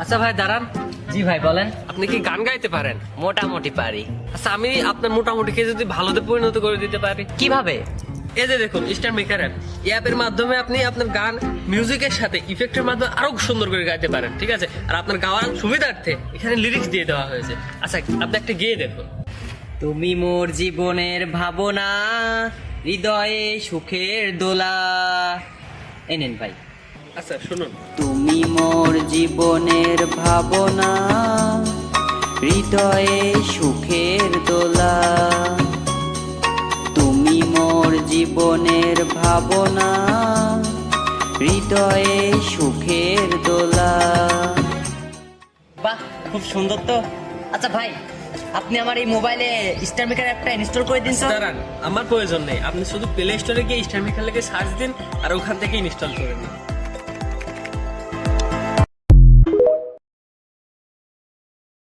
আচ্ছা ভাই দাঁড়ান। জি ভাই বলেন। আপনি কি গান গাইতে পারেন? মোটামুটি পারি। আচ্ছা আমি আপনার মোটামুটিকে যদি ভালোতে পরিণত করে দিতে পারি। কিভাবে? এই যে দেখুন স্টার মেকার অ্যাপ, এই অ্যাপের মাধ্যমে আপনি আপনার গান মিউজিকের সাথে ইফেক্টের মাধ্যমে আরো সুন্দর করে গাইতে পারেন, ঠিক আছে? আর আপনার গাওয়ার সুবিধার্থে এখানে লিরিক্স দিয়ে দেওয়া হয়েছে। আচ্ছা আপনি একটা গেয়ে দেখুন। তুমি মোর জীবনের ভাবনা, হৃদয়ে সুখের দোলা। এই নেন ভাই। আচ্ছা শুনুন। তুমি মোর জীবনের ভাবনা, হৃদয়ে সুখের দোলা। তুমি মোর জীবনের ভাবনা, হৃদয়ে সুখের দোলা। বাহ, খুব সুন্দর তো। আচ্ছা ভাই, আপনি আমার এই মোবাইলে স্টার মেকার অ্যাপটা ইনস্টল করে দিন তো। দাঁড়ান, আমার প্রয়োজন নেই, আপনি শুধু প্লে স্টোরে গিয়ে স্টার মেকার লিখে সার্চ দিন আর ওখান থেকে ইনস্টল করে নিন।